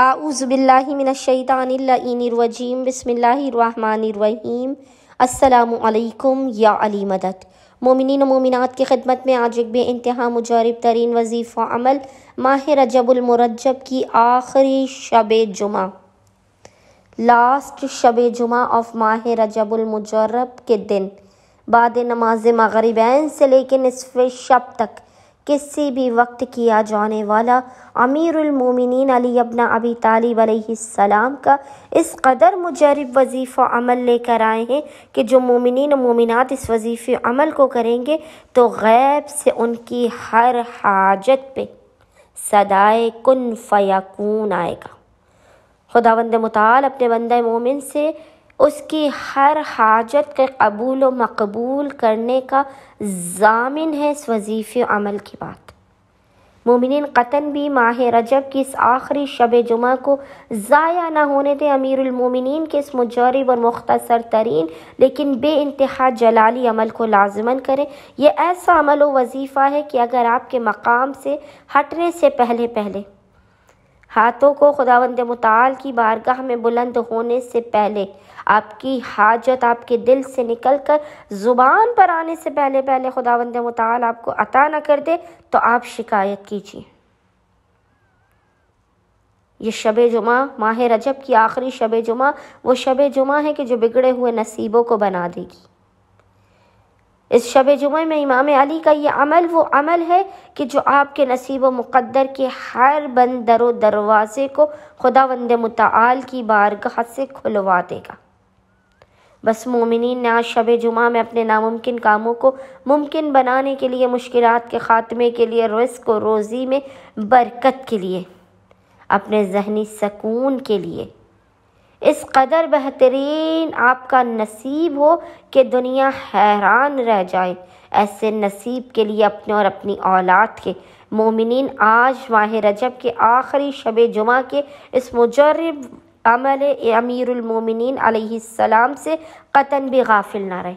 اعوذ باللہ من الشیطان اللعین الرجیم بسم اللہ الرحمن الرحیم۔ السلام علیکم یا علی مدد۔ مومنین و مومنات کی خدمت میں آج ایک بے انتہا مجرب ترین وظیفہ عمل ماہ رجب المرجب کی آخری شب جمعہ، لاسٹ شب جمعہ آف ماہ رجب المجرب کے دن بعد نماز مغربین سے لے کے نصف شب تک کسی بھی وقت کیا جانے والا امیر المومنین علی ابن ابی طالب علیہ السلام کا اس قدر مجرب وظیفہ عمل لے کر آئے ہیں کہ جو مومنین و مومنات اس وظیفہ عمل کو کریں گے تو غیب سے ان کی ہر حاجت پہ صدائے کن فیکون آئے گا۔ خداوند متعال اپنے بندہ مومن سے اس کی ہر حاجت کے قبول و مقبول کرنے کا ضامن ہے اس وظیفہ عمل کی بات۔ مومنین قطعاً بھی ماہ رجب کی اس آخری شب جمعہ کو ضائع نہ ہونے دیں۔ امیر المومنین کے اس مجرب اور مختصر ترین لیکن بے انتہا جلالی عمل کو لازماً کریں۔ یہ ایسا عمل و وظیفہ ہے کہ اگر آپ کے مقام سے ہٹنے سے پہلے ہاتھوں کو خداوند متعال کی بارگاہ میں بلند ہونے سے پہلے آپ کی حاجت آپ کے دل سے نکل کر زبان پر آنے سے پہلے خداوند متعال آپ کو عطا نہ کر دے تو آپ شکایت کیجیے۔ یہ شب جمعہ ماہ رجب کی آخری شب جمعہ وہ شب جمعہ ہے کہ جو بگڑے ہوئے نصیبوں کو بنا دے گی۔ اس شب جمعہ میں امام علی کا یہ عمل وہ عمل ہے کہ جو آپ کے نصیب و مقدر کے ہر بند در و دروازے کو خداوند متعال کی بارگاہ سے کھلوا دے گا۔ بس مومنین نے آج شب جمعہ میں اپنے ناممکن کاموں کو ممکن بنانے کے لیے، مشکلات کے خاتمے کے لیے، رزق و روزی میں برکت کے لیے، اپنے ذہنی سکون کے لیے اس قدر بہترین آپ کا نصیب ہو کہ دنیا حیران رہ جائے، ایسے نصیب کے لیے اپنے اور اپنی اولاد کے مومنین آج ماہ رجب کے آخری شب جمعہ کے اس مجرب عمل امیر المومنین علیہ السلام سے قطعاً بھی غافل نہ رہے۔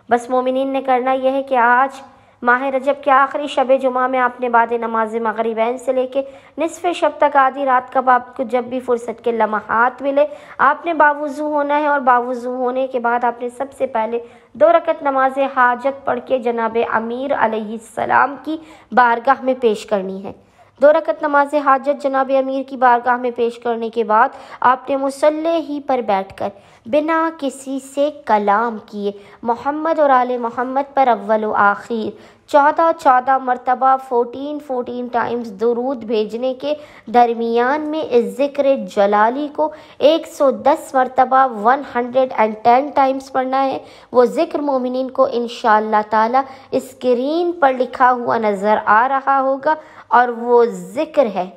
بس مومنین نے کرنا یہ ہے کہ آج ماہ رجب کے آخری شب جمعہ میں آپ نے بعد نماز مغربین سے لے کے نصف شب تک آدھی رات کا آپ کو جب بھی فرصت کے لمحات ملے آپ نے باوضو ہونا ہے، اور باوضو ہونے کے بعد آپ نے سب سے پہلے 2 رکعت نماز حاجت پڑھ کے جناب امیر علیہ السلام کی بارگاہ میں پیش کرنی ہے۔ 2 رکعت نماز حاجت جناب امیر کی بارگاہ میں پیش کرنے کے بعد آپ نے مصلی ہی پر بیٹھ کر بنا کسی سے کلام کیے محمد اور آل محمد پر اول و آخر 14 مرتبہ 14 ٹائمز درود بھیجنے کے درمیان میں اس ذکر جلالی کو 110 مرتبہ 110 ٹائمز پڑھنا ہے۔ وہ ذکر مومنین کو انشاءاللہ تعالی اسکرین پر لکھا ہوا نظر آ رہا ہوگا، اور وہ ذکر ہے: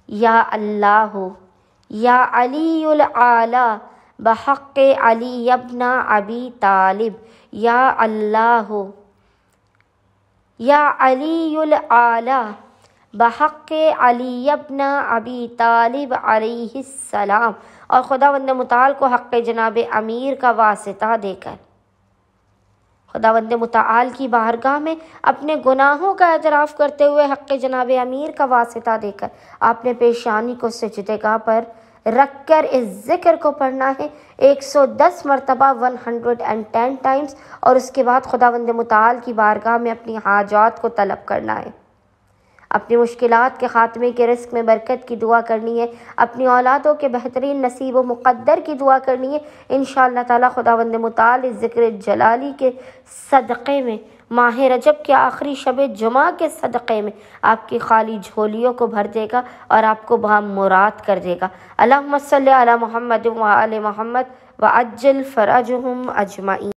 یا اللہ یا علی العالی بحق علی ابن ابی طالب، یا اللہ یا علی العالی بحق علی ابن ابی طالب علیہ السلام، اور خداوند متعال کو حق جناب امیر کا واسطہ دے کر خداوند متعال کی بارگاہ میں اپنے گناہوں کا اعتراف کرتے ہوئے حق جناب امیر کا واسطہ دے کر آپ نے پیشانی کو سجدہ گاہ پر رکھ کر اس ذکر کو پڑھنا ہے 110 مرتبہ 110 ٹائمز، اور اس کے بعد خداوند متعال کی بارگاہ میں اپنی حاجات کو طلب کرنا ہے، اپنی مشکلات کے خاتمے کے رزق میں برکت کی دعا کرنی ہے، اپنی اولادوں کے بہترین نصیب و مقدر کی دعا کرنی ہے۔ انشاءاللہ تعالی خداوند متعال اس ذکر جلالی کے صدقے میں، ماہ رجب کے آخری شب جمعہ کے صدقے میں آپ کی خالی جھولیوں کو بھر دے گا اور آپ کو مراد کر دے گا۔ اللہم صلی علی محمد و آل محمد وعجل فرجہم اجمعین۔